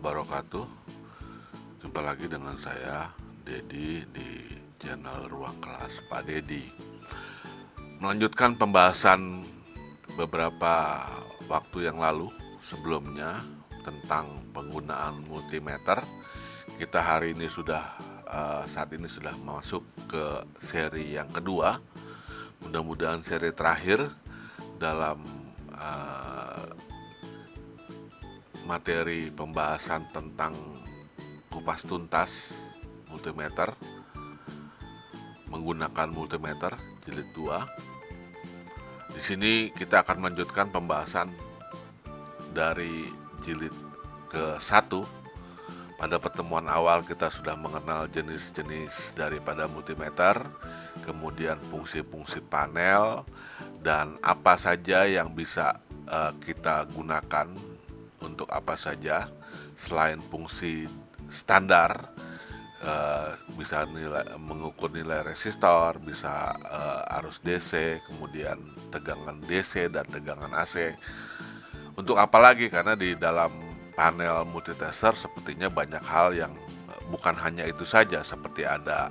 wabarakatuh. Jumpa lagi dengan saya, Dedi, di channel Ruang Kelas Pak Dedi. Melanjutkan pembahasan beberapa waktu yang lalu sebelumnya tentang penggunaan multimeter. Kita hari ini saat ini sudah masuk ke seri yang kedua. Mudah-mudahan seri terakhir dalam materi pembahasan tentang kupas tuntas multimeter, menggunakan multimeter jilid 2. Di sini kita akan melanjutkan pembahasan dari jilid ke-1. Pada pertemuan awal kita sudah mengenal jenis-jenis daripada multimeter, kemudian fungsi-fungsi panel, dan apa saja yang bisa kita gunakan untuk apa saja selain fungsi standar, bisa mengukur nilai resistor, bisa arus DC, kemudian tegangan DC dan tegangan AC. Untuk apa lagi, karena di dalam panel multitester sepertinya banyak hal yang bukan hanya itu saja, seperti ada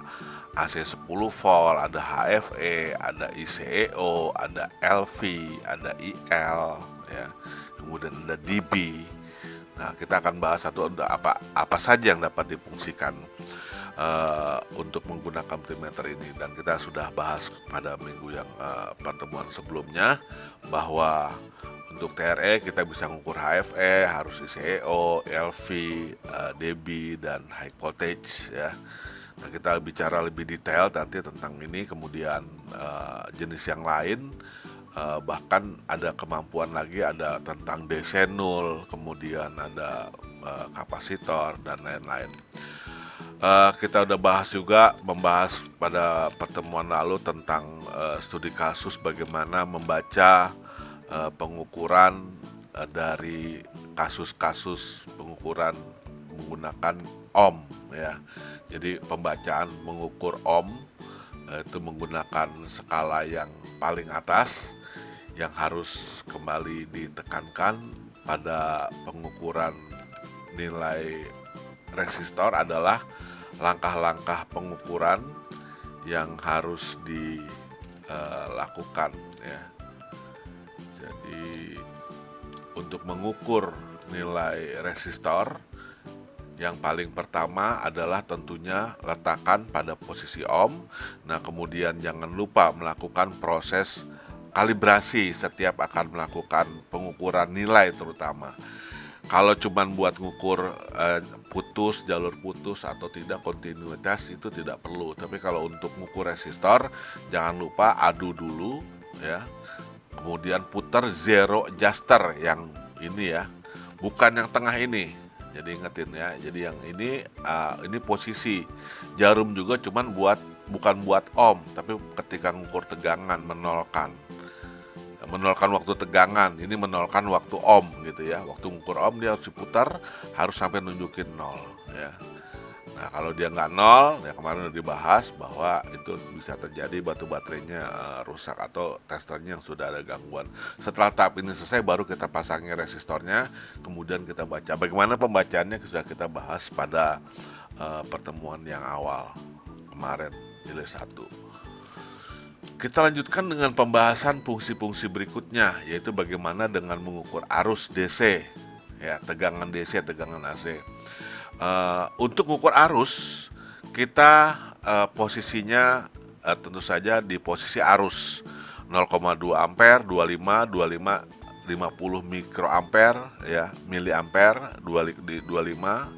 AC 10 volt, ada HFE, ada ICEO, ada LV, ada IL, ya, kemudian ada DB. Nah, kita akan bahas apa saja yang dapat difungsikan untuk menggunakan multimeter ini, dan kita sudah bahas pada minggu yang pertemuan sebelumnya bahwa untuk TRE kita bisa mengukur HFE, harus ICEO, LV, DB, dan high voltage, ya. Nah, kita bicara lebih detail nanti tentang ini, kemudian jenis yang lain. Bahkan ada kemampuan lagi, ada tentang DC 0, kemudian ada kapasitor dan lain-lain. Kita udah membahas pada pertemuan lalu tentang studi kasus bagaimana membaca pengukuran dari kasus-kasus pengukuran menggunakan ohm, ya. Jadi pembacaan mengukur ohm itu menggunakan skala yang paling atas yang harus kembali ditekankan pada pengukuran nilai resistor adalah langkah-langkah pengukuran yang harus dilakukan, ya. Jadi untuk mengukur nilai resistor, yang paling pertama adalah tentunya letakkan pada posisi ohm. Nah, kemudian jangan lupa melakukan proses kalibrasi setiap akan melakukan pengukuran nilai terutama. Kalau cuma buat ngukur jalur putus atau tidak, kontinuitas, itu tidak perlu. Tapi kalau untuk ngukur resistor, jangan lupa adu dulu, ya. Kemudian putar zero adjuster yang ini, ya, bukan yang tengah ini. Jadi ingetin, ya. Jadi yang ini posisi jarum juga bukan buat ohm, tapi ketika ngukur tegangan menolkan waktu tegangan, ini menolkan waktu ohm, gitu ya. Waktu ngukur ohm dia harus diputar, harus sampai nunjukin 0, ya. Nah, kalau dia nggak 0, ya kemarin udah dibahas bahwa itu bisa terjadi batu baterainya rusak atau testernya yang sudah ada gangguan. Setelah tahap ini selesai, baru kita pasangi resistornya, kemudian kita baca. Bagaimana pembacaannya sudah kita bahas pada pertemuan yang awal kemarin, jilid 1. Kita lanjutkan dengan pembahasan fungsi-fungsi berikutnya, yaitu bagaimana dengan mengukur arus DC, ya, tegangan DC, tegangan AC. Untuk mengukur arus, kita posisinya tentu saja di posisi arus 0,2 ampere, 25, 50 mikroampere, ya, miliampere, 25,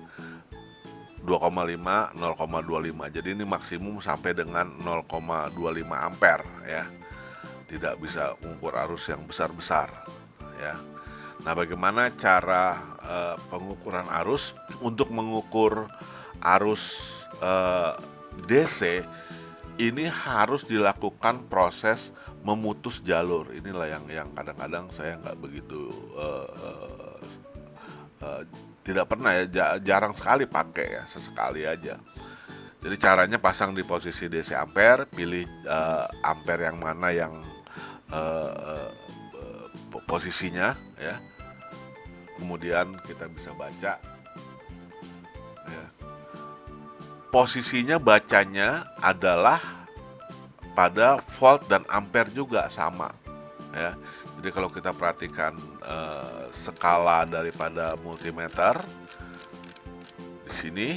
2,5, 0,25. Jadi ini maksimum sampai dengan 0,25 ampere, ya. Tidak bisa mengukur arus yang besar-besar, ya. Nah, bagaimana cara pengukuran arus? Untuk mengukur arus DC ini harus dilakukan proses memutus jalur. Inilah yang kadang-kadang saya nggak begitu tidak pernah, ya, jarang sekali pakai, ya, sesekali aja. Jadi caranya pasang di posisi DC ampere, pilih ampere yang mana yang posisinya, ya. Kemudian kita bisa baca ya. Posisinya bacanya adalah pada volt dan ampere juga sama, ya. Jadi kalau kita perhatikan skala daripada multimeter di sini,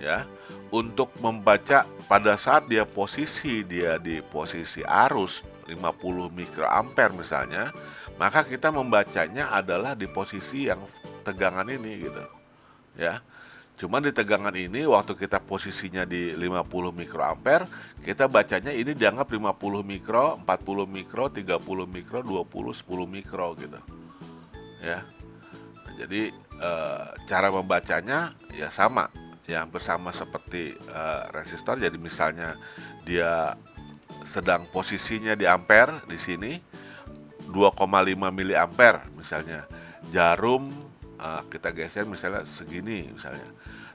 ya, untuk membaca pada saat dia di posisi arus 50 mikroampere misalnya, maka kita membacanya adalah di posisi yang tegangan ini gitu, ya. Cuman di tegangan ini waktu kita posisinya di 50 mikroampere, kita bacanya ini dianggap 50 mikro, 40 mikro, 30 mikro, 20, 10 mikro gitu. Ya. Nah, jadi cara membacanya ya sama, ya hampir sama seperti resistor. Jadi misalnya dia sedang posisinya di ampere di sini 2,5 miliampere misalnya. Jarum kita geser misalnya segini misalnya.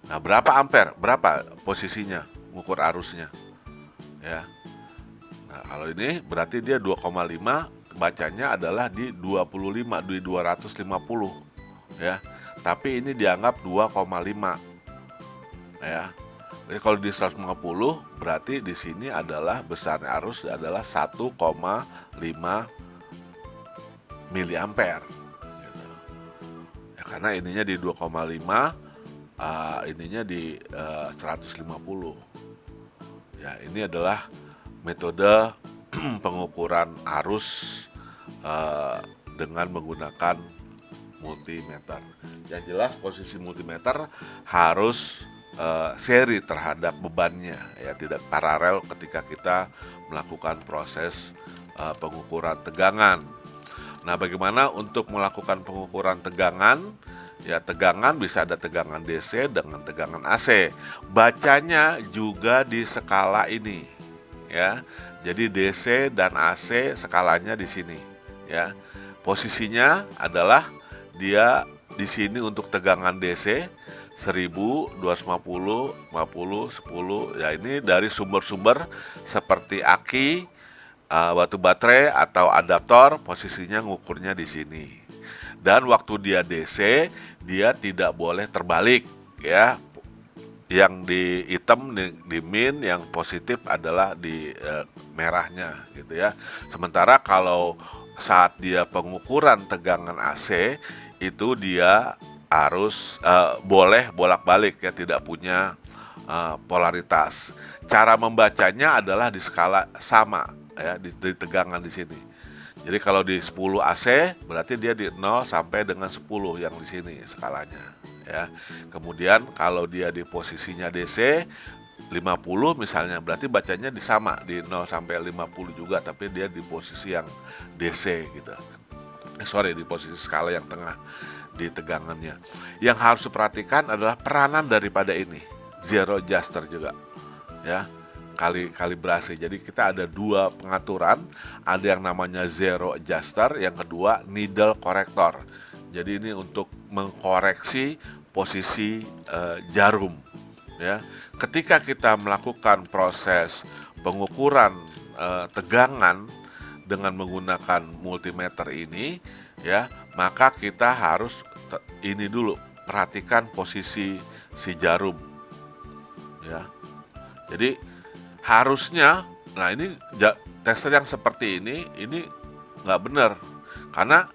Nah, berapa ampere? Berapa posisinya? Ngukur arusnya. Ya. Nah, kalau ini berarti dia 2,5, bacanya adalah di 25, di 250, ya. Tapi ini dianggap 2,5, ya. Jadi kalau di 150 berarti di sini adalah besarnya arus adalah 1,5 miliampere gitu. Ya, karena ininya di 2,5, ininya di 150. Ya, ini adalah metode pengukuran arus dengan menggunakan multimeter. Yang jelas posisi multimeter harus seri terhadap bebannya, ya, tidak paralel ketika kita melakukan proses pengukuran tegangan. Nah, bagaimana untuk melakukan pengukuran tegangan? Ya, tegangan bisa ada tegangan DC dengan tegangan AC. Bacanya juga di skala ini, ya. Jadi DC dan AC skalanya di sini, ya. Posisinya adalah dia di sini untuk tegangan DC 1000, 250, 50, 10. Ya, ini dari sumber-sumber seperti aki, batu baterai atau adaptor, posisinya ngukurnya di sini. Dan waktu dia DC, dia tidak boleh terbalik, ya. Yang di hitam di min, yang positif adalah di merahnya gitu ya. Sementara kalau saat dia pengukuran tegangan AC itu dia harus boleh bolak-balik, ya, tidak punya polaritas. Cara membacanya adalah di skala sama, ya, di tegangan di sini. Jadi kalau di 10 AC berarti dia di 0 sampai dengan 10 yang di sini skalanya, ya. Kemudian kalau dia di posisinya DC 50 misalnya, berarti bacanya di sama di 0 sampai 50 juga, tapi dia di posisi yang DC gitu. Di posisi skala yang tengah di tegangannya. Yang harus diperhatikan adalah peranan daripada ini, zero adjuster juga, ya. Kalibrasi. Jadi kita ada dua pengaturan, ada yang namanya zero adjuster, yang kedua needle corrector. Jadi ini untuk mengkoreksi posisi jarum, ya. Ketika kita melakukan proses pengukuran tegangan dengan menggunakan multimeter ini, ya, maka kita harus ini dulu perhatikan posisi si jarum, ya. Jadi harusnya, nah ini tester yang seperti ini nggak benar, karena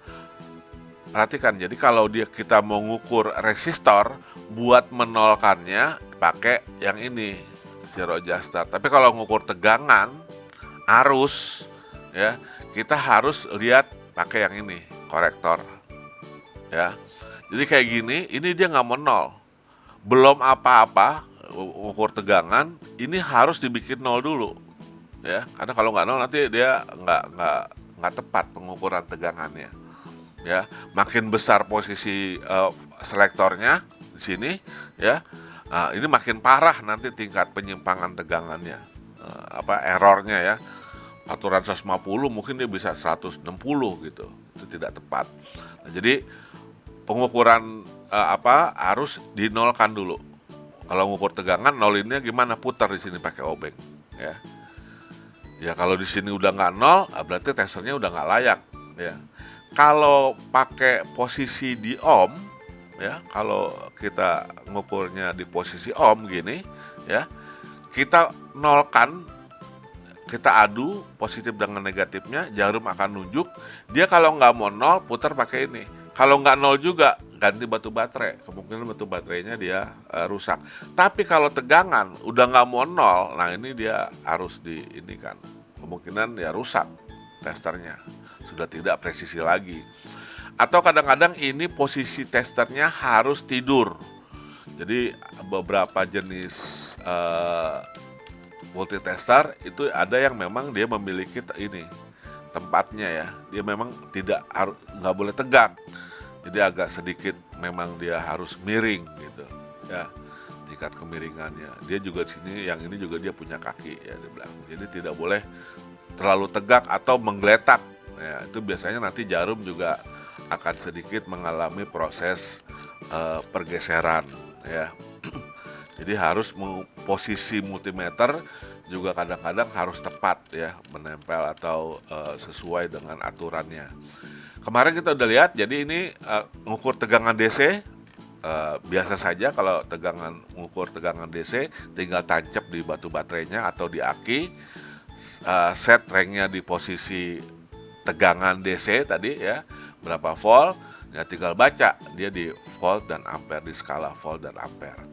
perhatikan. Jadi kalau kita mau ngukur resistor, buat menolkannya pakai yang ini zero adjuster. Tapi kalau ngukur tegangan arus, ya, kita harus lihat pakai yang ini korektor, ya. Jadi kayak gini, ini dia nggak mau nol, belum apa-apa. Ukur tegangan ini harus dibikin nol dulu, ya, karena kalau nggak nol nanti dia nggak tepat pengukuran tegangannya, ya. Makin besar posisi selektornya di sini, ya, ini makin parah nanti tingkat penyimpangan tegangannya, errornya, ya. Aturan 150 mungkin dia bisa 160 gitu, itu tidak tepat. Nah, jadi pengukuran harus dinolkan dulu. Kalau ngukur tegangan, nolinnya gimana? Putar di sini pakai obeng, ya. Ya kalau di sini udah nggak nol, berarti testernya udah nggak layak, ya. Kalau pakai posisi di ohm, ya, kalau kita ngukurnya di posisi ohm gini ya, kita nolkan, kita adu positif dengan negatifnya, jarum akan nunjuk. Dia kalau nggak mau nol, putar pakai ini. Kalau nggak nol juga, ganti batu baterai. Kemungkinan batu baterainya dia rusak. Tapi kalau tegangan udah nggak mau nol, nah ini dia harus di ini kan. Kemungkinan ya rusak testernya, sudah tidak presisi lagi. Atau kadang-kadang ini posisi testernya harus tidur. Jadi beberapa jenis eh, multitester itu ada yang memang dia memiliki ini tempatnya ya. Dia memang tidak harus, nggak boleh tegang. Jadi agak sedikit memang dia harus miring gitu ya, tingkat kemiringannya. Dia juga sini yang ini juga dia punya kaki ya dia bilang. Jadi tidak boleh terlalu tegak atau menggeletak. Ya, itu biasanya nanti jarum juga akan sedikit mengalami proses pergeseran ya. Jadi harus posisi multimeter juga kadang-kadang harus tepat ya, menempel atau sesuai dengan aturannya. Kemarin kita udah lihat, jadi ini ngukur tegangan DC. Biasa saja kalau mengukur tegangan DC, tinggal tancap di batu baterainya atau di aki, set ranknya di posisi tegangan DC tadi ya, berapa volt, ya tinggal baca dia di volt dan ampere, di skala volt dan ampere.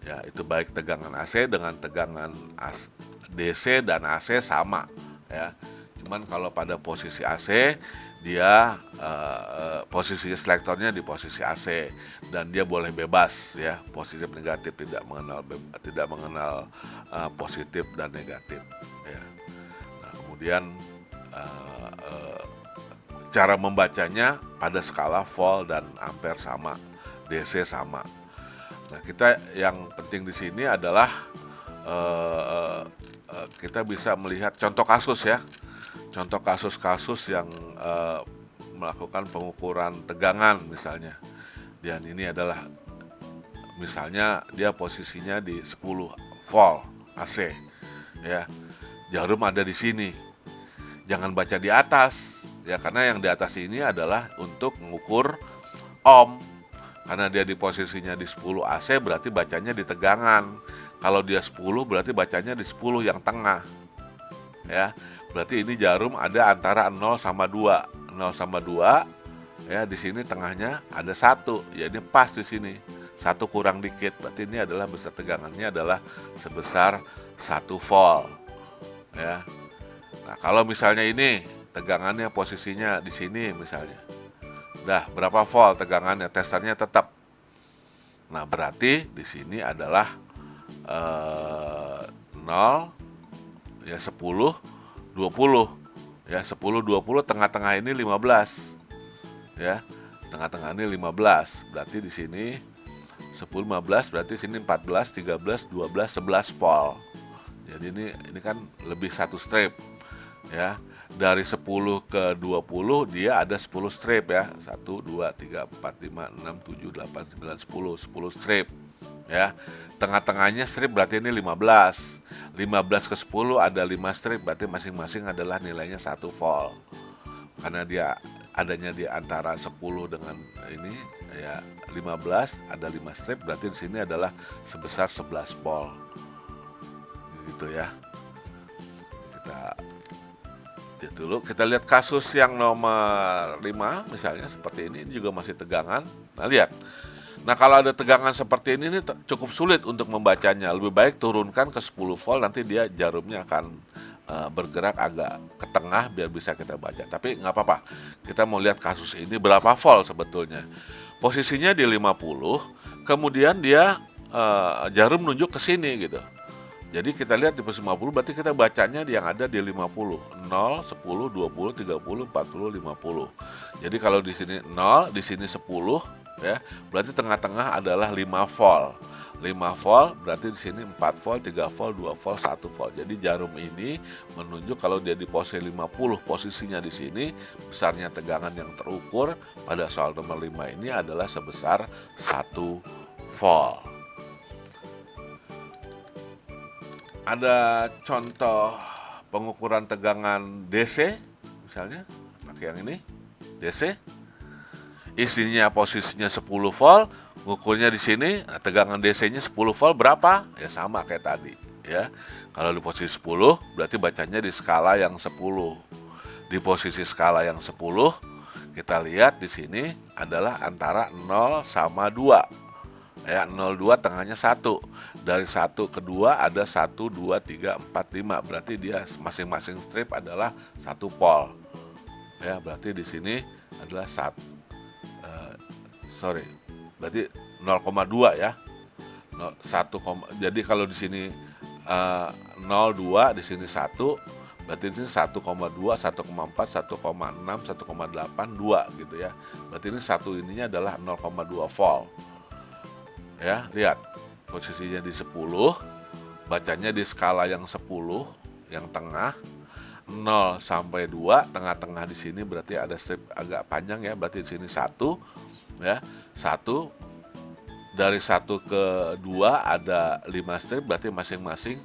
Ya, itu baik tegangan AC dengan tegangan DC dan AC sama ya. Cuman kalau pada posisi AC dia posisi selektornya di posisi AC dan dia boleh bebas ya, positif negatif, tidak mengenal positif dan negatif ya. Nah, kemudian uh, uh, cara membacanya pada skala volt dan ampere sama, DC sama. Nah, kita yang penting di sini adalah kita bisa melihat contoh kasus ya, contoh kasus-kasus yang melakukan pengukuran tegangan misalnya. Dan ini adalah misalnya dia posisinya di 10 volt AC ya. Jarum ada di sini. Jangan baca di atas ya, karena yang di atas ini adalah untuk mengukur ohm. Karena dia di posisinya di 10 AC berarti bacanya di tegangan. Kalau dia 10 berarti bacanya di 10 yang tengah. Ya. Berarti ini jarum ada antara 0 sama 2. 0 sama 2 ya, di sini tengahnya ada 1. Ya ini pas di sini. 1 kurang dikit. Berarti ini adalah besar tegangannya adalah sebesar 1 volt. Ya. Nah, kalau misalnya ini tegangannya posisinya di sini misalnya. Dah, berapa volt tegangannya? Testernya tetap. Nah, berarti di sini adalah 0 ya 10 20. Ya, 10 20 tengah-tengah ini 15. Ya. Tengah-tengah ini 15. Berarti di sini 10 15 berarti sini 14 13 12 11 volt. Jadi ini kan lebih satu strip. Ya. Dari 10 ke 20 dia ada 10 strip ya. 1 2 3 4 5 6 7 8 9 10 strip. Ya. Tengah-tengahnya strip berarti ini 15. 15 ke 10 ada 5 strip, berarti masing-masing adalah nilainya 1 volt. Karena dia adanya di antara 10 dengan ini ya 15, ada 5 strip, berarti di sini adalah sebesar 11 volt. Gitu ya. Kita lihat kasus yang nomor 5 misalnya seperti ini juga masih tegangan. Nah, lihat. Nah, kalau ada tegangan seperti ini cukup sulit untuk membacanya. Lebih baik turunkan ke 10 volt, nanti dia jarumnya akan bergerak agak ke tengah biar bisa kita baca. Tapi nggak apa-apa. Kita mau lihat kasus ini berapa volt sebetulnya. Posisinya di 50, kemudian dia jarum nunjuk ke sini gitu. Jadi kita lihat di posisi 50 berarti kita bacanya yang ada di 50. 0, 10, 20, 30, 40, 50. Jadi kalau di sini 0, di sini 10 ya, berarti tengah-tengah adalah 5 volt. 5 volt berarti di sini 4 volt, 3 volt, 2 volt, 1 volt. Jadi jarum ini menunjuk kalau dia di posisi 50, posisinya di sini, besarnya tegangan yang terukur pada soal nomor 5 ini adalah sebesar 1 volt. Ada contoh pengukuran tegangan DC misalnya, pakai yang ini DC, isinya posisinya 10 volt, ngukurnya di sini, nah, tegangan DC-nya 10 volt berapa? Ya sama kayak tadi, ya. Kalau di posisi 10 berarti bacanya di skala yang 10. Di posisi skala yang 10 kita lihat di sini adalah antara 0 sama 2. Ya, 02 tengahnya 1. Dari 1 ke 2 ada 1, 2, 3, 4, 5. Berarti dia masing-masing strip adalah 1 volt. Ya, berarti di sini adalah berarti 0,2 ya. 1, jadi kalau di sini 0,2, di sini 1, berarti di sini 1,2, 1,4, 1,6, 1,8, 2 gitu ya. Berarti ini satu ininya adalah 0,2 volt. Ya, lihat posisinya di 10, bacanya di skala yang 10, yang tengah. 0 sampai 2, tengah-tengah di sini berarti ada strip agak panjang ya, berarti di sini 1 ya. 1 dari 1 ke 2 ada 5 strip, berarti masing-masing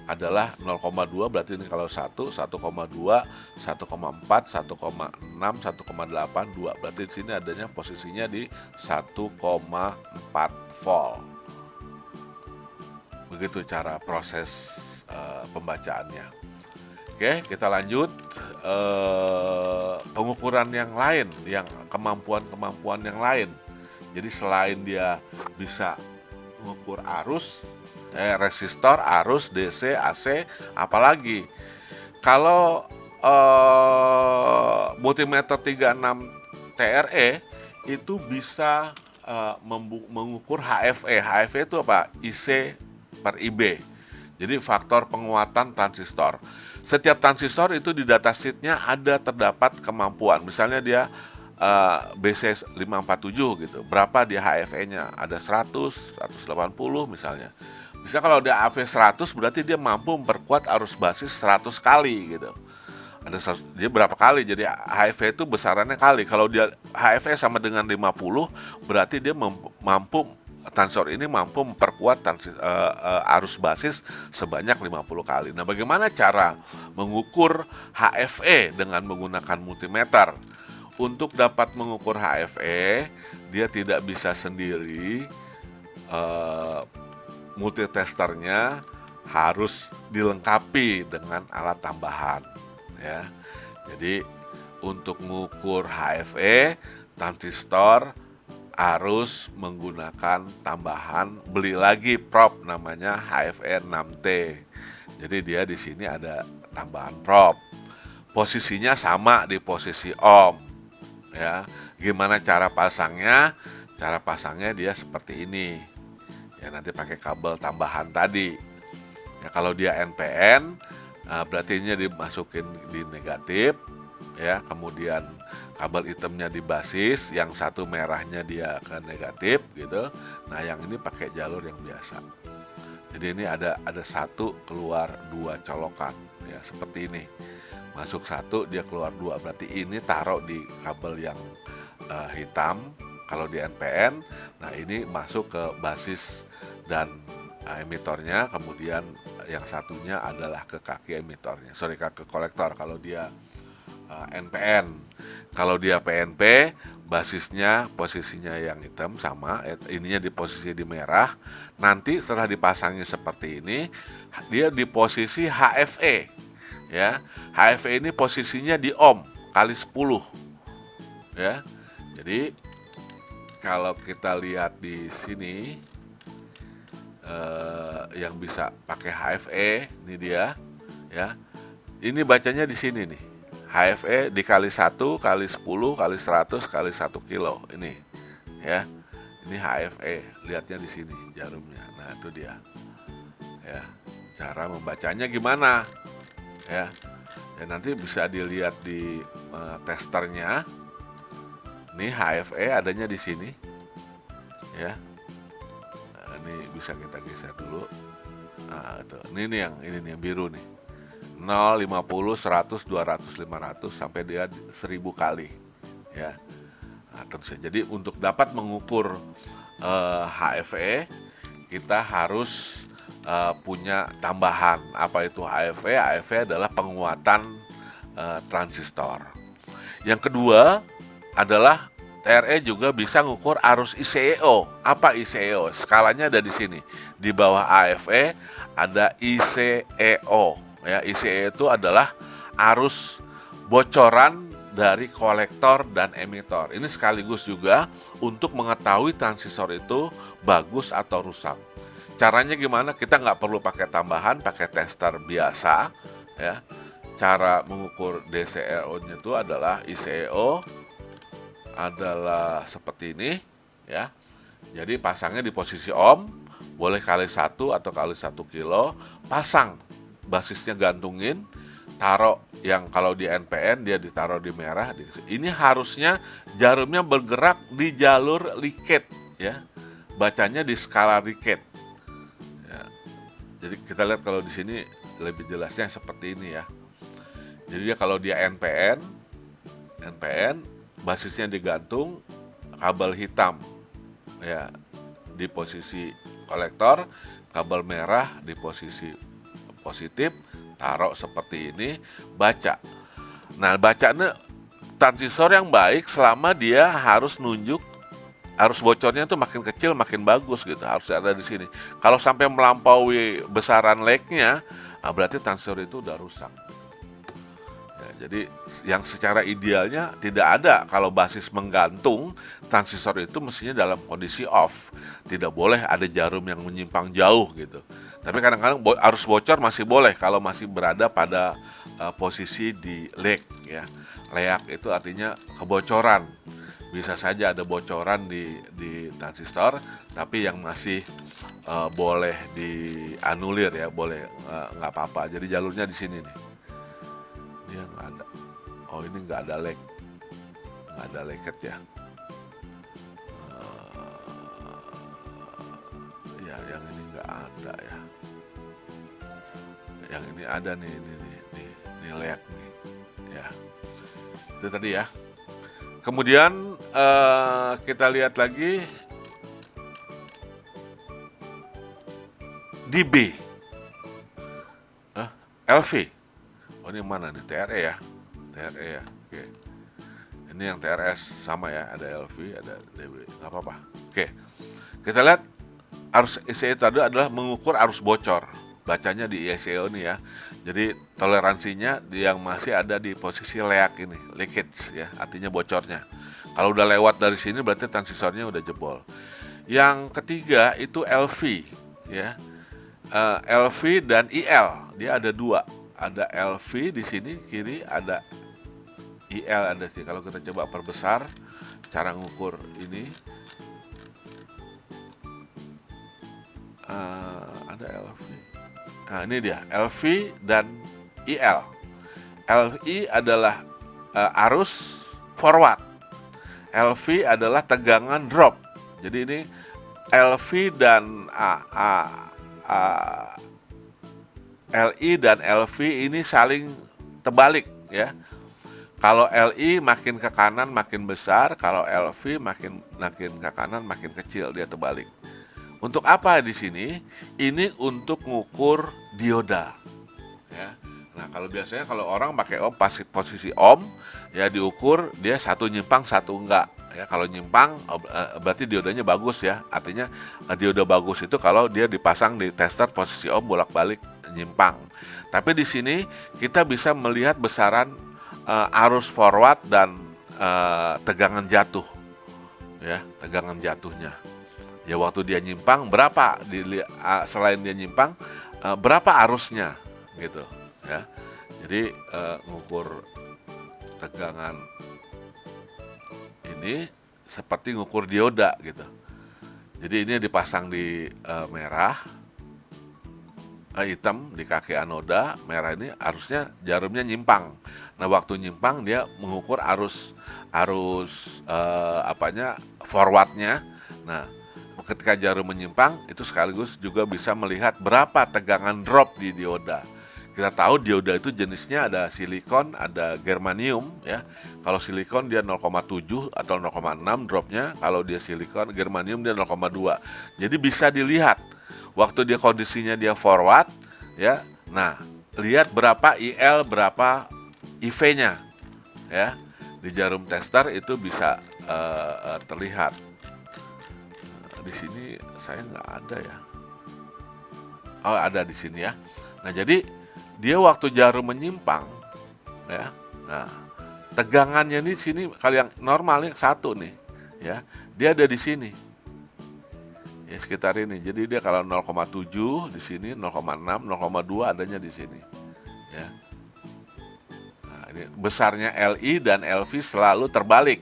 adalah 0,2, berarti ini kalau 1, 1,2, 1,4, 1,6, 1,8, 2. Berarti di sini adanya posisinya di 1,4 volt. Begitu cara proses pembacaannya. Oke, kita lanjut pengukuran yang lain, yang kemampuan yang lain. Jadi selain dia bisa mengukur arus, resistor, arus, DC, AC, apalagi kalau multimeter 36 TRE itu bisa mengukur HFE. HFE itu apa? IC per IB. Jadi faktor penguatan transistor. Setiap transistor itu di datasheetnya ada terdapat kemampuan. Misalnya dia BC 547 gitu. Berapa dia HFE-nya? Ada 100, 180 misalnya. Bisa kalau dia AV 100 berarti dia mampu memperkuat arus basis 100 kali gitu. Dia berapa kali? Jadi HFE itu besarannya kali. Kalau dia HFE sama dengan 50 berarti dia mampu, transistor ini mampu memperkuat arus basis sebanyak 50 kali. Nah, bagaimana cara mengukur HFE dengan menggunakan multimeter? Untuk dapat mengukur HFE, dia tidak bisa sendiri. Multitesternya harus dilengkapi dengan alat tambahan, ya. Jadi untuk mengukur HFE, transistor harus menggunakan tambahan, beli lagi prop namanya HFE 6T. Jadi dia di sini ada tambahan prop. Posisinya sama di posisi ohm. Ya, gimana cara pasangnya? Cara pasangnya dia seperti ini. Ya, nanti pakai kabel tambahan tadi. Ya, kalau dia NPN, berarti ini dimasukin di negatif. Ya, kemudian kabel hitamnya di basis, yang satu merahnya dia ke negatif gitu. Nah, yang ini pakai jalur yang biasa. Jadi ini ada satu keluar dua colokan, ya seperti ini. Masuk satu, dia keluar dua. Berarti ini taruh di kabel yang hitam kalau di NPN. Nah, ini masuk ke basis dan emitornya, kemudian yang satunya adalah ke kaki emitornya. Ke kolektor kalau dia NPN. Kalau dia PNP, basisnya posisinya yang hitam sama, ininya di posisi di merah. Nanti setelah dipasangnya seperti ini, dia di posisi HFE. Ya, HFE ini posisinya di ohm kali 10. Ya. Jadi kalau kita lihat di sini yang bisa pakai HFE, ini dia, ya. Ini bacanya di sini nih. HFE dikali 1 kali 10 kali 100 kali 1 kilo ini, ya. Ini HFE, lihatnya di sini jarumnya. Nah, itu dia. Ya, cara membacanya gimana? Ya. Dan nanti bisa dilihat di testernya. Ini HFE adanya di sini. Ya. Nah, ini bisa kita geser dulu. Nah, itu. Ini yang biru nih. 0, 50, 100, 200, 500 sampai dia 1000 kali, ya. Nah, terus jadi untuk dapat mengukur HFE kita harus punya tambahan. Apa itu HFE? HFE adalah penguatan transistor. Yang kedua adalah TRE juga bisa ngukur arus ICEO. Apa ICEO? Skalanya ada di sini. Di bawah AFE ada ICEO. Ya, ICEO itu adalah arus bocoran dari kolektor dan emitor. Ini sekaligus juga untuk mengetahui transistor itu bagus atau rusak. Caranya gimana? Kita nggak perlu pakai tambahan, pakai tester biasa. Ya, cara mengukur DCEO-nya itu adalah ICEO adalah seperti ini, ya. Jadi pasangnya di posisi ohm, boleh kali 1 atau kali 1 kilo, pasang basisnya, gantungin, taruh yang kalau di NPN dia ditaruh di merah. Ini harusnya jarumnya bergerak di jalur liket, ya. Bacanya di skala liket. Ya. Jadi kita lihat kalau di sini lebih jelasnya seperti ini, ya. Jadi dia kalau dia NPN basisnya digantung, kabel hitam ya di posisi kolektor, kabel merah di posisi positif, taruh seperti ini, baca. Nah, bacanya transistor yang baik selama dia harus nunjuk arus bocornya itu makin kecil makin bagus gitu, harus ada di sini. Kalau sampai melampaui besaran lag-nya, berarti transistor itu udah rusak. Jadi yang secara idealnya tidak ada, kalau basis menggantung, transistor itu mestinya dalam kondisi off. Tidak boleh ada jarum yang menyimpang jauh gitu. Tapi kadang-kadang arus bocor masih boleh kalau masih berada pada posisi di lag, ya. Lag itu artinya kebocoran. Bisa saja ada bocoran di transistor, tapi yang masih boleh dianulir, ya, boleh, nggak apa-apa. Jadi jalurnya di sini nih. Dia nggak ada. Oh, ini nggak ada lag, nggak ada leket, ya. Ya, yang ini nggak ada, ya. Yang ini ada nih, ini lag nih, ya. Itu tadi, ya. Kemudian kita lihat lagi di B, LV. Oh, ini mana nih? TRE, ya. TRE, ya. Oke. Ini yang TRS sama, ya. Ada LV, ada DB. Nggak apa-apa. Oke. Kita lihat arus ICEO itu adalah mengukur arus bocor. Bacanya di ICEO nih, ya. Jadi toleransinya yang masih ada di posisi leak ini, leakage, ya. Artinya bocornya. Kalau udah lewat dari sini berarti transistornya udah jebol. Yang ketiga itu LV, ya. LV dan IL. Dia ada dua. Ada LV di sini kiri, ada IL ada sih. Kalau kita coba perbesar cara ngukur ini, ada LV. Nah, ini dia LV dan IL. LI adalah arus forward. LV adalah tegangan drop. Jadi ini LV dan LI dan LV ini saling terbalik, ya. Kalau LI makin ke kanan makin besar, kalau LV makin ke kanan makin kecil, dia terbalik. Untuk apa di sini? Ini untuk ngukur dioda, ya. Nah, kalau biasanya kalau orang pakai ohm, posisi ohm, ya diukur dia satu nyimpang satu enggak. Ya, kalau nyimpang berarti diodanya bagus, ya. Artinya dioda bagus itu kalau dia dipasang di tester posisi ohm bolak-balik nyimpang. Tapi di sini kita bisa melihat besaran arus forward dan tegangan jatuh, ya, tegangan jatuhnya. Ya, waktu dia nyimpang berapa, selain dia nyimpang berapa arusnya gitu, ya. Jadi ngukur tegangan ini seperti ngukur dioda gitu. Jadi ini dipasang di merah, hitam di kaki anoda, merah ini arusnya jarumnya nyimpang. Nah, waktu nyimpang dia mengukur arus forwardnya. Nah, ketika jarum menyimpang itu sekaligus juga bisa melihat berapa tegangan drop di dioda. Kita tahu dioda itu jenisnya ada silikon, ada germanium, ya. Kalau silikon dia 0,7 atau 0,6 dropnya, kalau dia silikon, germanium dia 0,2. Jadi bisa dilihat waktu dia kondisinya dia forward, ya. Nah, lihat berapa IL, berapa IV-nya, ya. Di jarum tester itu bisa terlihat. Di sini saya nggak ada ya. Oh, ada di sini ya. Nah, jadi dia waktu jarum menyimpang, ya. Nah, tegangannya di sini kalau yang normalnya satu nih, ya. Dia ada di sini. Ya, sekitar ini. Jadi dia kalau 0,7 di sini, 0,6, 0,2 adanya di sini. Ya. Nah, ini besarnya Li dan Lv selalu terbalik.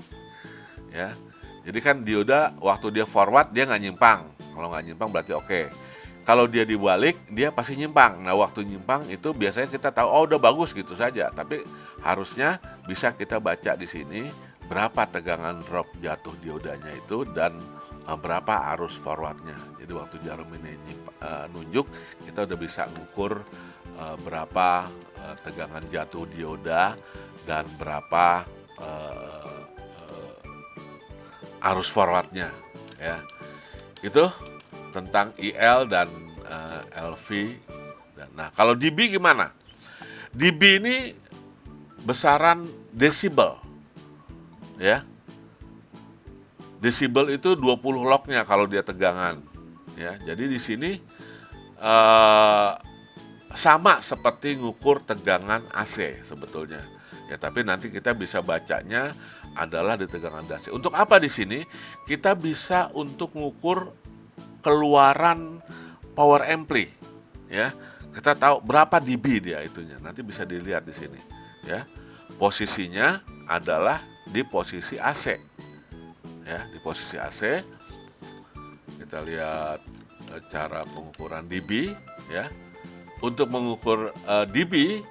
Ya. Jadi kan dioda waktu dia forward dia nggak nyimpang. Kalau nggak nyimpang berarti oke. Kalau dia dibalik, dia pasti nyimpang. Nah, waktu nyimpang itu biasanya kita tahu, oh udah bagus gitu saja. Tapi harusnya bisa kita baca di sini berapa tegangan drop jatuh diodanya itu dan berapa arus forwardnya. Jadi waktu jarum ini nunjuk, kita udah bisa ngukur berapa tegangan jatuh dioda dan berapa arus forwardnya. Ya, itu tentang IL dan LV. Nah, kalau dB gimana? dB ini besaran desibel, ya. Desibel itu 20 lognya kalau dia tegangan, ya. Jadi di sini sama seperti ngukur tegangan AC sebetulnya. Ya, tapi nanti kita bisa bacanya adalah di tegangan DC. Untuk apa di sini? Kita bisa untuk ngukur keluaran power ampli, ya. Kita tahu berapa dB dia itunya. Nanti bisa dilihat di sini, ya. Posisinya adalah di posisi AC. Ya, di posisi AC. Kita lihat cara pengukuran dB, ya. Untuk mengukur dB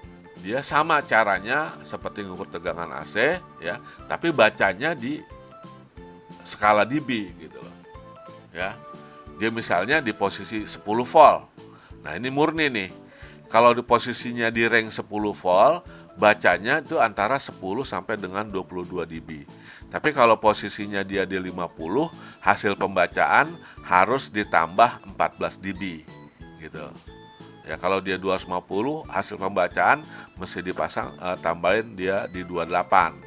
dia sama caranya seperti mengukur tegangan AC, ya, tapi bacanya di skala dB gitu loh. Ya. Dia misalnya di posisi 10 volt. Nah, ini murni nih. Kalau di posisinya di range 10 volt, bacanya itu antara 10 sampai dengan 22 dB. Tapi kalau posisinya dia di 50, hasil pembacaan harus ditambah 14 dB gitu. Ya, kalau dia 250, hasil pembacaan mesti dipasang tambahin dia di 28.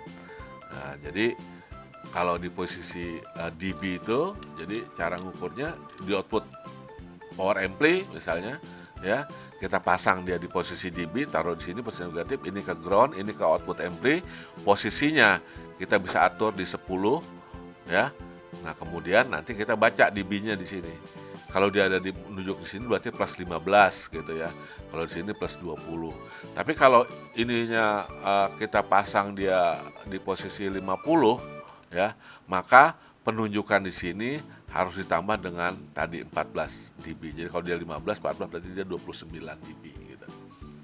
Nah, jadi kalau di posisi dB itu, jadi cara ngukurnya di output power ampli misalnya, ya, kita pasang dia di posisi dB, taruh di sini posisi negatif, ini ke ground, ini ke output ampli, posisinya kita bisa atur di 10, ya. Nah, kemudian nanti kita baca dB-nya di sini. Kalau dia ada di menunjuk di sini berarti plus 15 gitu ya. Kalau di sini plus 20. Tapi kalau ininya kita pasang dia di posisi 50, ya, maka penunjukan di sini harus ditambah dengan tadi 14 dB. Jadi kalau dia 15, 14 berarti dia 29 dB gitu.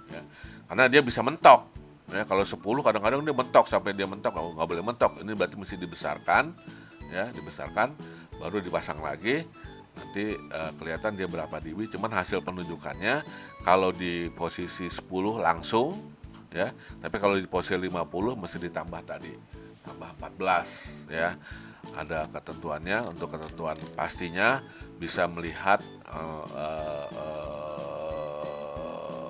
Ya. Karena dia bisa mentok. Ya, kalau 10 kadang-kadang dia mentok sampai dia mentok, nggak boleh mentok. Ini berarti mesti dibesarkan, ya, dibesarkan baru dipasang lagi. Nanti kelihatan dia berapa dB. Cuman hasil penunjukannya kalau di posisi 10 langsung, ya. Tapi kalau di posisi 50 mesti ditambah tadi. Tambah 14, ya. Ada ketentuannya. Untuk ketentuan pastinya bisa melihat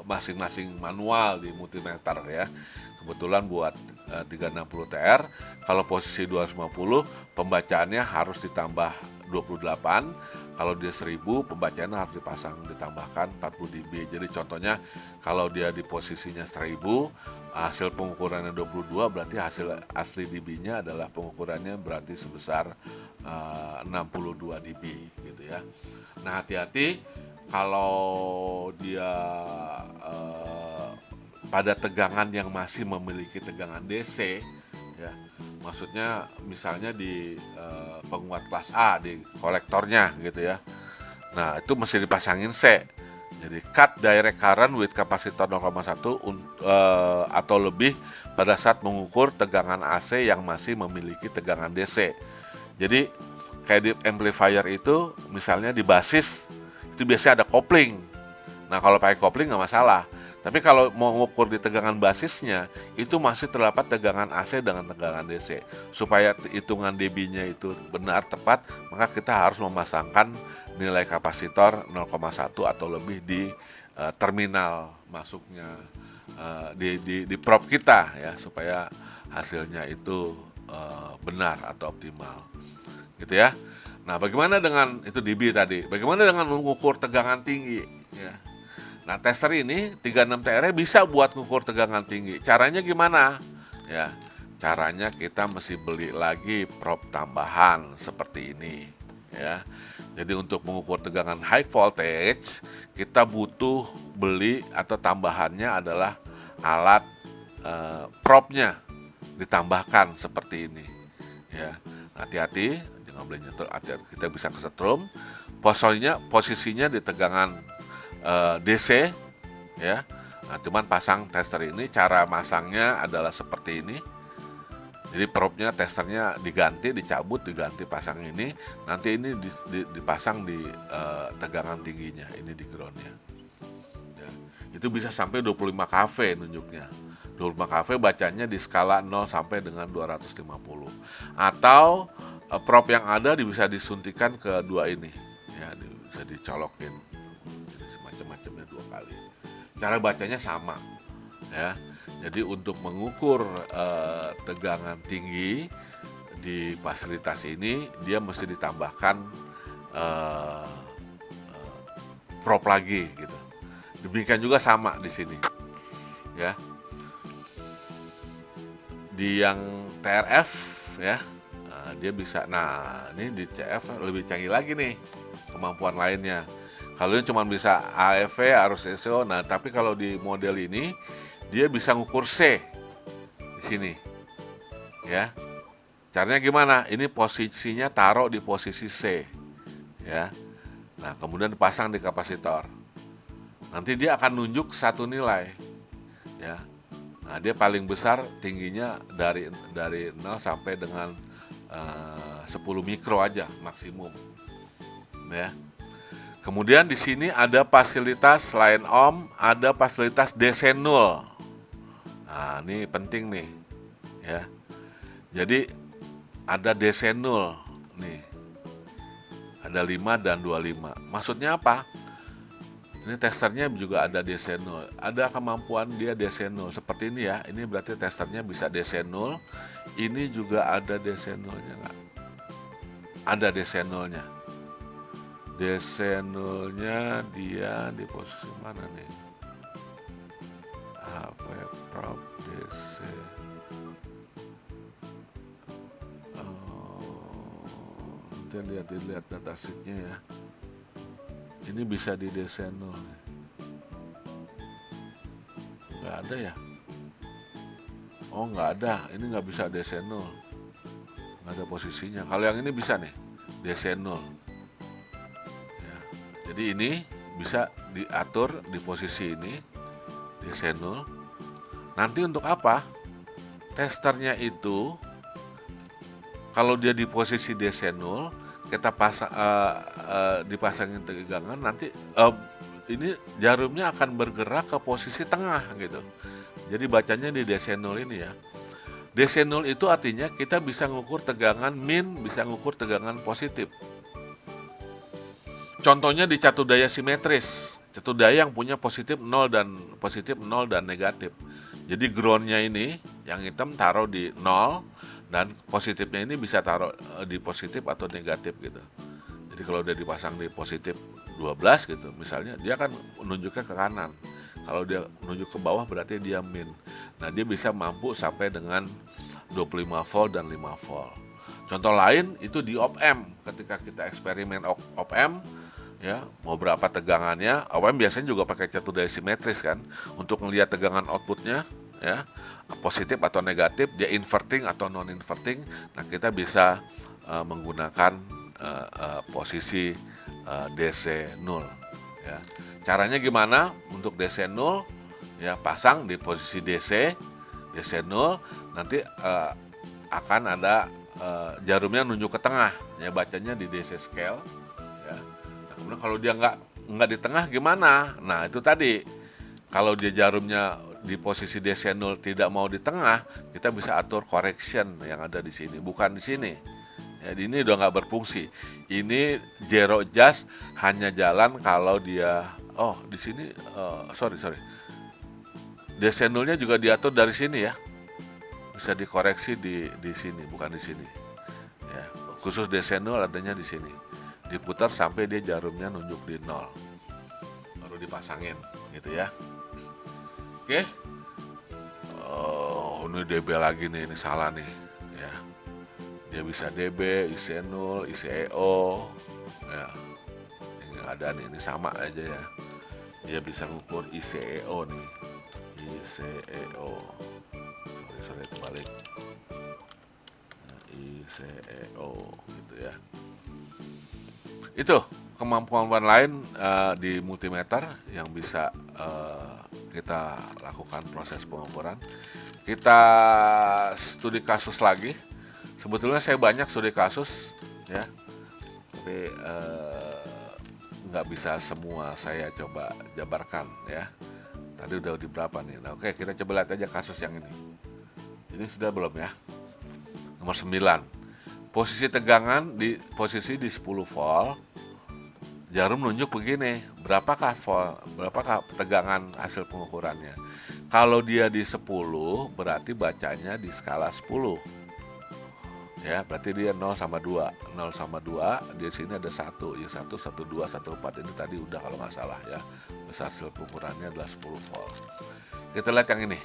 masing-masing manual di multimeter, ya. Kebetulan buat 360 TR kalau posisi 250 pembacaannya harus ditambah 28. Kalau dia 1000 pembacaannya harus ditambahkan 40 dB. Jadi contohnya kalau dia di posisinya 1000, hasil pengukurannya 22, berarti hasil asli dB-nya adalah pengukurannya berarti sebesar 62 dB gitu ya. Nah, hati-hati kalau dia pada tegangan yang masih memiliki tegangan DC, ya. Maksudnya misalnya di penguat kelas A di kolektornya gitu ya. Nah, itu mesti dipasangin C. Jadi cut direct current with kapasitor 0,1 atau lebih pada saat mengukur tegangan AC yang masih memiliki tegangan DC. Jadi kayak di amplifier itu misalnya di basis itu biasanya ada kopling. Nah, kalau pakai kopling nggak masalah. Tapi kalau mau mengukur di tegangan basisnya, itu masih terdapat tegangan AC dengan tegangan DC. Supaya hitungan dB-nya itu benar, tepat, maka kita harus memasangkan nilai kapasitor 0,1 atau lebih di terminal masuknya, di prop kita, ya, supaya hasilnya itu benar atau optimal, gitu ya. Nah, bagaimana dengan itu dB tadi? Bagaimana dengan mengukur tegangan tinggi? Ya. Nah, tester ini 36TR bisa buat mengukur tegangan tinggi. Caranya gimana? Ya, caranya kita mesti beli lagi prob tambahan seperti ini. Ya, jadi untuk mengukur tegangan high voltage, kita butuh beli atau tambahannya adalah alat probnya ditambahkan seperti ini. Ya, hati-hati jangan beli nyetrum, hati-hati kita bisa kesetrum. Posisinya di tegangan DC, ya. Nah, cuman pasang tester ini, cara masangnya adalah seperti ini. Jadi probnya, testernya diganti, dicabut, diganti, pasang ini. Nanti ini dipasang di tegangan tingginya, ini di groundnya. Ya, itu bisa sampai 25 kV nunjuknya. 25 kV bacanya di skala 0 sampai dengan 250. Atau probe yang ada bisa disuntikan ke dua ini, ya, bisa dicolokin. Jadi semacam-macamnya 2 kali. Cara bacanya sama, ya. Jadi untuk mengukur tegangan tinggi di fasilitas ini, dia mesti ditambahkan probe lagi, gitu. Demikian juga sama di sini, ya. Di yang TRF, ya, dia bisa. Nah, ini di CF lebih canggih lagi nih kemampuan lainnya. Kalau ini cuma bisa AFV, arus SO. Nah, tapi kalau di model ini dia bisa ngukur C di sini, ya. Caranya gimana? Ini posisinya taruh di posisi C, ya. Nah, kemudian dipasang di kapasitor. Nanti dia akan nunjuk satu nilai, ya. Nah, dia paling besar tingginya dari 0 sampai dengan 10 mikro aja maksimum, ya. Kemudian di sini ada fasilitas selain ohm, ada fasilitas DC 0. Nah, ini penting nih, ya. Jadi ada DC 0 nih. Ada 5 dan 25. Maksudnya apa? Ini testernya juga ada DC 0. Ada kemampuan dia DC 0 seperti ini, ya. Ini berarti testernya bisa DC 0. Ini juga ada DC 0-nya nggak? Ada DC 0-nya. DC 0-nya dia di posisi mana nih? HP probe DC. Nanti lihat datasheetnya, ya. Ini bisa di DC 0. Nggak ada, ya? Oh, nggak ada. Ini nggak bisa DC 0. Nggak ada posisinya. Kalau yang ini bisa nih, DC 0. Ya. Jadi ini bisa diatur di posisi ini, DC 0. Nanti untuk apa? Testernya itu, kalau dia di posisi DC 0, kita dipasangin tegangan, nanti ini jarumnya akan bergerak ke posisi tengah, gitu. Jadi bacanya di DC 0 ini, ya. DC 0 itu artinya kita bisa ngukur tegangan min, bisa ngukur tegangan positif. Contohnya di catu daya simetris, catu daya yang punya positif 0 dan negatif. Jadi groundnya ini yang hitam taruh di 0, dan positifnya ini bisa taruh di positif atau negatif, gitu. Jadi kalau dia dipasang di positif 12 gitu, misalnya, dia akan menunjuknya ke kanan. Kalau dia menunjuk ke bawah berarti dia min. Nah, dia bisa mampu sampai dengan 25 volt dan 5 volt. Contoh lain itu di op-amp. Ketika kita eksperimen op-amp, ya, mau berapa tegangannya. Op-amp biasanya juga pakai catu daya simetris, kan, untuk melihat tegangan outputnya, ya, positif atau negatif, dia inverting atau non inverting. Nah, kita bisa menggunakan posisi DC 0, ya. Caranya gimana? Untuk DC 0, ya, pasang di posisi DC 0, nanti akan ada jarumnya nunjuk ke tengah, ya, bacanya di DC scale, ya. Nah, kemudian kalau dia nggak di tengah gimana? Nah, itu tadi, kalau dia jarumnya di posisi DC 0 tidak mau di tengah, kita bisa atur correction yang ada di sini, bukan di sini. Ya, ini udah nggak berfungsi. Ini zero adjust, hanya jalan kalau dia, di sini, sorry. DC 0-nya juga diatur dari sini, ya. bisa dikoreksi di sini, bukan di sini. Ya, khusus DC 0 adanya di sini. Diputar sampai dia jarumnya nunjuk di 0. Baru dipasangin gitu ya. Oke. Oh, ini DB lagi nih, ini salah nih ya. Dia bisa DB, IC0, ICEO. Ya. Ini ada nih, ini sama aja ya. Dia bisa ngukur ICEO nih. ICEO. Sorry terbalik. ICEO gitu ya. Itu kemampuan lain di multimeter yang bisa kita lakukan proses pengukuran. Kita studi kasus lagi. Sebetulnya saya banyak studi kasus ya, tapi nggak bisa semua saya coba jabarkan ya. Tadi udah di berapa nih? Nah, oke, kita coba lihat aja kasus yang ini. Ini sudah belum ya? Nomor 9. Posisi tegangan di posisi di 10 volt. Jarum nunjuk begini, berapakah tegangan hasil pengukurannya. Kalau dia di 10, berarti bacanya di skala 10. Ya, berarti dia 0 sama 2. 0 sama 2, di sini ada 1. Ya 1, 1, 2, 1, 4. Ini tadi udah kalau nggak salah ya. Besar hasil pengukurannya adalah 10 volt. Kita lihat yang ini,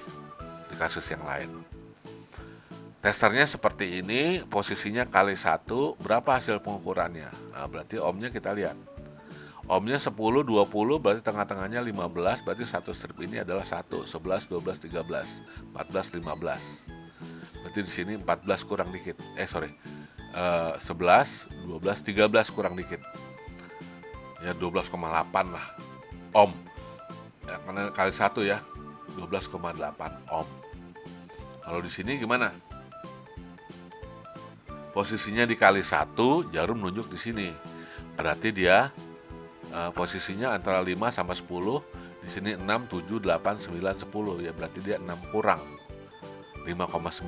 di kasus yang lain. Testernya seperti ini, posisinya kali 1, berapa hasil pengukurannya? Nah, berarti ohmnya kita lihat. Ohmnya 10, 20, berarti tengah-tengahnya 15, berarti satu strip ini adalah 1, 11, 12, 13, 14, 15. Berarti di sini 14 kurang dikit. 11, 12, 13 kurang dikit. Ya 12,8 lah ohm. Ya, karena kali 1 ya, 12,8 ohm. Kalau di sini gimana? Posisinya dikali 1, jarum nunjuk di sini. Berarti dia posisinya antara 5 sama 10. Di sini 6, 7, 8, 9, 10. Ya berarti dia 6 kurang. 5,9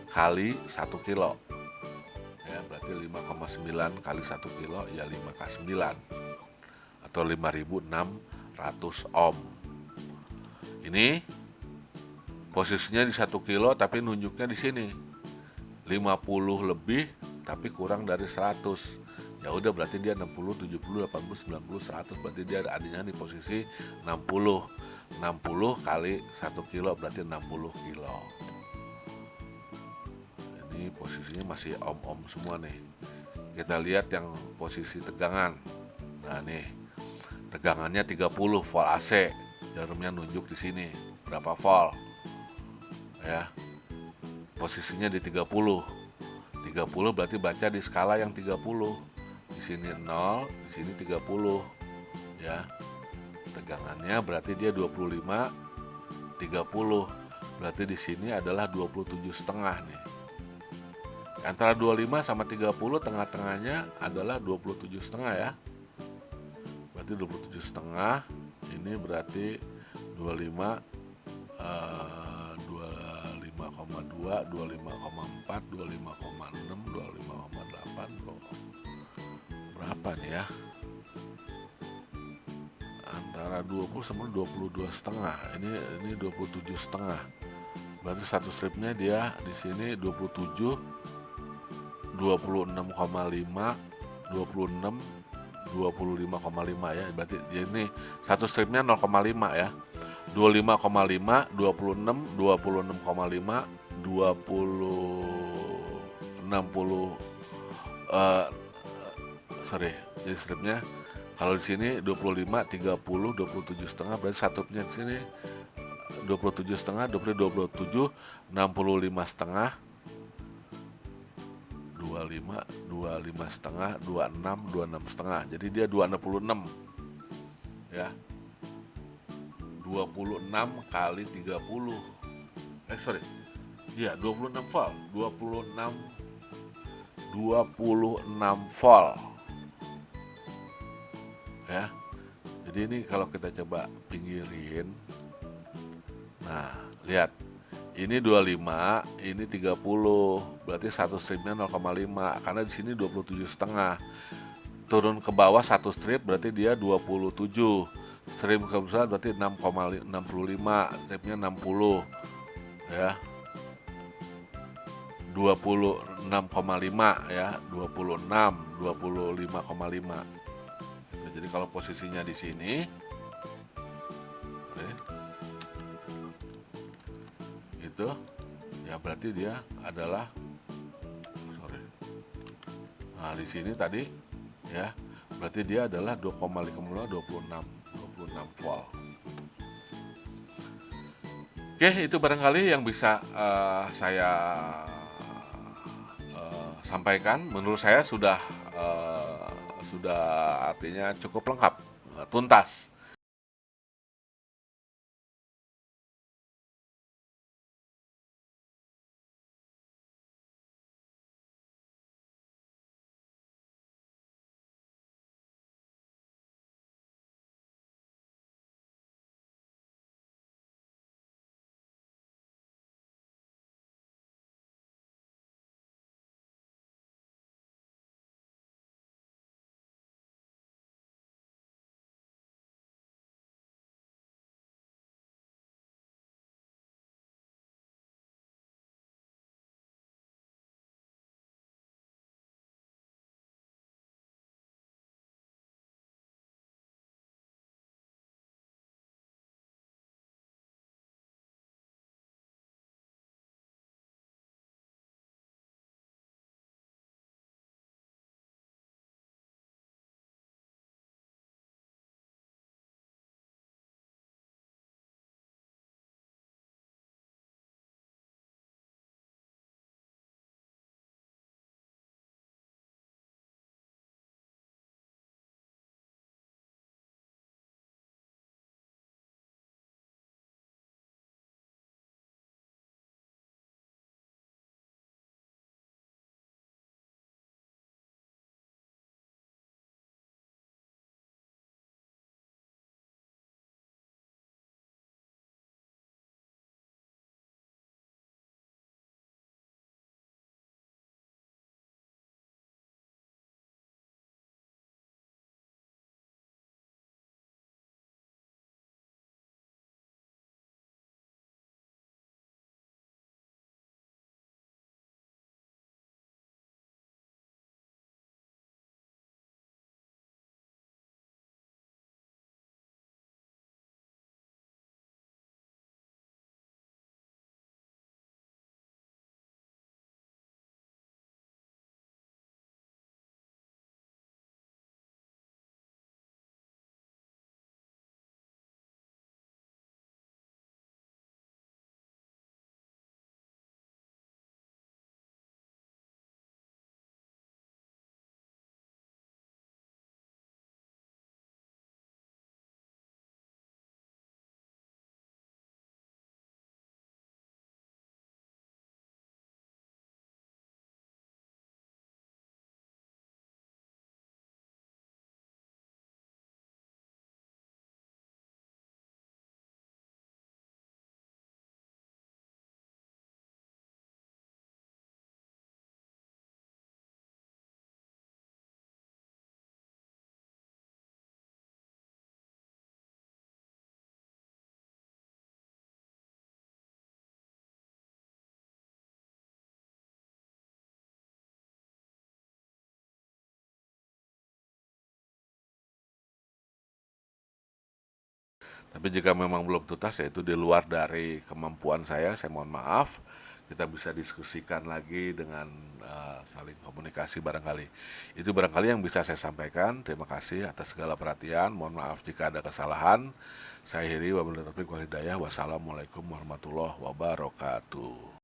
kali 1 kilo ya, berarti 5,9 kali 1 kilo ya 5K9 atau 5600 ohm. Ini posisinya di 1 kilo tapi nunjuknya di sini 50 lebih tapi kurang dari 100. Ya udah berarti dia 60, 70, 80, 90, 100, berarti dia adanya di posisi 60 kali 1 kilo berarti 60 kilo. Ini posisinya masih ohm semua nih. Kita lihat yang posisi tegangan. Nah nih, tegangannya 30 volt AC. Jarumnya nunjuk di sini berapa volt. Ya. Posisinya di 30. 30 berarti baca di skala yang 30. Di sini 0, di sini 30. Ya. Tegangannya berarti dia 25, 30. Berarti di sini adalah 27,5 nih. Antara 25 sama 30 tengah-tengahnya adalah 27,5 ya. Berarti 27,5. Ini berarti 25 25,2, 25,4, 25,6, 25,8. Berapa nih ya? Antara 20 sama 22,5. Ini 27,5. Berarti satu stripnya dia di sini 27, 26,5, 26, 25,5 ya. Berarti ini satu stripnya 0,5 ya. 25,5, 26, 26,5, 60 jadi stripnya kalau di sini 25, 30, 27,5 berarti satunya di sini 27,5, 27, 65,5, 25, 25,5, 26, 26,5. Jadi dia 266 ya. 26 kali 30. Iya, 26 volt. 26 volt. Ya. Jadi ini kalau kita coba pinggirin. Nah, lihat. Ini 25, ini 30. Berarti satu stripnya 0,5 karena di sini 27,5. Turun ke bawah satu strip berarti dia 27. Strip ke besar berarti 6,65, stripnya 60. ya, 26,5 ya, 26, 25,5. Jadi kalau posisinya di sini, itu ya berarti dia adalah, sorry, nah di sini tadi ya, berarti dia adalah 2,5, 26 volt. Oke, itu barangkali yang bisa saya sampaikan. Menurut saya sudah artinya cukup lengkap, tuntas. Tapi jika memang belum tuntas, yaitu di luar dari kemampuan saya mohon maaf. Kita bisa diskusikan lagi dengan saling komunikasi barangkali. Itu barangkali yang bisa saya sampaikan. Terima kasih atas segala perhatian. Mohon maaf jika ada kesalahan. Saya akhiri, wabillahi taufiq wal hidayah. Wassalamualaikum warahmatullahi wabarakatuh.